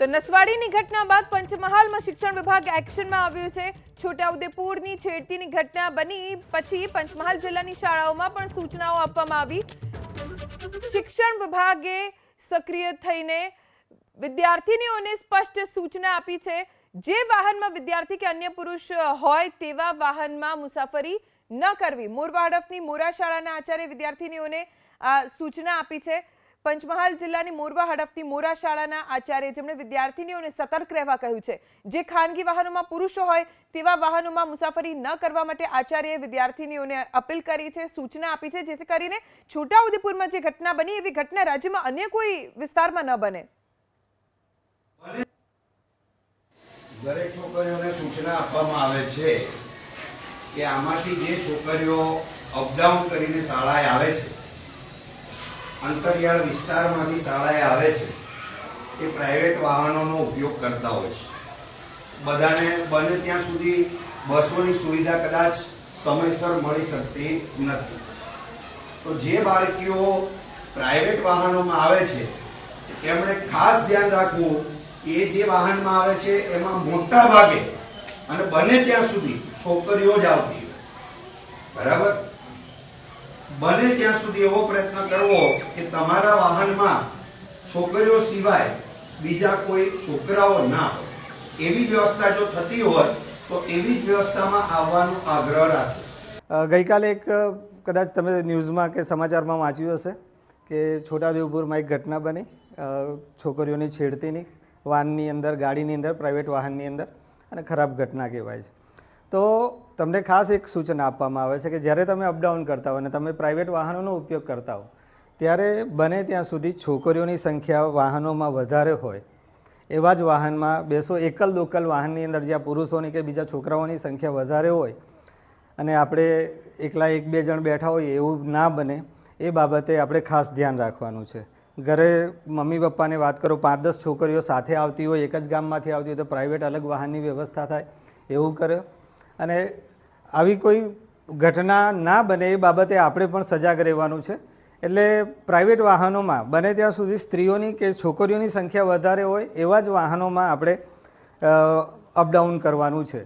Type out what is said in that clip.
તો નસવાડીની ઘટના બાદ પંચમહાલમાં શિક્ષણ વિભાગ એક્શનમાં આવ્યું છે। છોટાઉદેપુરની છેડતીની ઘટના બની પછી પંચમહાલ જિલ્લાની શાળાઓમાં પણ સૂચનાઓ આપવામાં આવી। શિક્ષણ વિભાગે સક્રિય થઈને વિદ્યાર્થીનીઓને સ્પષ્ટ સૂચના આપી છે, જે વાહનમાં વિદ્યાર્થી કે અન્ય પુરુષ હોય તેવા વાહનમાં મુસાફરી ન કરવી। મોરવા હડફની મોરા શાળાના આચાર્ય વિદ્યાર્થીનીઓને સૂચના આપી છે। પંચમહાલ જિલ્લાની મોરવા હડફની મોરા શાળાના આચાર્ય જેમણે વિદ્યાર્થીનીઓને સતર્ક રહેવા કહ્યું છે, જે ખાનગી વાહનોમાં પુરુષો હોય તેવા વાહનોમાં મુસાફરી ન કરવા માટે આચાર્યએ વિદ્યાર્થીનીઓને અપીલ કરી છે, સૂચના આપી છે, જેથી કરીને છોટાઉદેપુરમાં જે ઘટના બની એવી ઘટના રાજ્યમાં અન્ય કોઈ વિસ્તારમાં ન બને। દરેક છોકરીઓને સૂચના આપવામાં આવે છે કે આમાંથી જે છોકરીઓ અપડાઉન કરીને શાળાએ આવે છે, અંતરિયાળ વિસ્તારમાંથી શાળાએ આવે છે, એ પ્રાઇવેટ વાહનોનો ઉપયોગ કરતા હોય છે। બધાને બને ત્યાં સુધી બસોની સુવિધા કદાચ સમયસર મળી શકતી નથી, તો જે બાળકીઓ પ્રાઇવેટ વાહનોમાં આવે છે એમણે ખાસ ધ્યાન રાખવું કે જે વાહનમાં આવે છે એમાં મોટા ભાગે અને બને ત્યાં સુધી છોકરીઓ જ આવતી હોય, બરાબર। બને ત્યાં સુધી એવો પ્રયત્ન કરવો કે તમારા વાહનમાં છોકરીઓ સિવાય બીજા કોઈ છોકરાઓ ના હોય। એવી વ્યવસ્થા જો થતી હોય તો એવી જ વ્યવસ્થામાં આવવાનો આગ્રહ રાખો। ગઈકાલે એક કદાચ તમે ન્યૂઝમાં કે સમાચારમાં વાંચ્યું હશે કે છોટાઉદેપુરમાં એક ઘટના બની છોકરીઓની છેડતીની વાનની અંદર, ગાડીની અંદર, પ્રાઇવેટ વાહનની અંદર, અને ખરાબ ઘટના કહેવાય છે। તો તમને ખાસ એક સૂચના આપવામાં આવે છે કે જ્યારે તમે અપડાઉન કરતા હો અને તમે પ્રાઇવેટ વાહનોનો ઉપયોગ કરતા હો ત્યારે બને ત્યાં સુધી છોકરીઓની સંખ્યા વાહનોમાં વધારે હોય એવા જ વાહનમાં બેસો। એકલ લોકલ વાહનની અંદર જ્યાં પુરુષોની કે બીજા છોકરાઓની સંખ્યા વધારે હોય અને આપણે એકલા એક બે જણ બેઠા હોઈએ એવું ના બને, એ બાબતે આપણે ખાસ ધ્યાન રાખવાનું છે। ઘરે મમ્મી પપ્પાને વાત કરો, 5-10 છોકરીઓ સાથે આવતી હોય, એક જ ગામમાંથી આવતી હોય તો પ્રાઇવેટ અલગ વાહનની વ્યવસ્થા થાય એવું કરે, અને આવી કોઈ ઘટના ના બને એ બાબતે આપણે પણ સજાગ રહેવાનું છે। એટલે પ્રાઇવેટ વાહનોમાં બને ત્યાં સુધી સ્ત્રીઓની કે છોકરીઓની સંખ્યા વધારે હોય એવા જ વાહનોમાં આપણે અપડાઉન કરવાનું છે।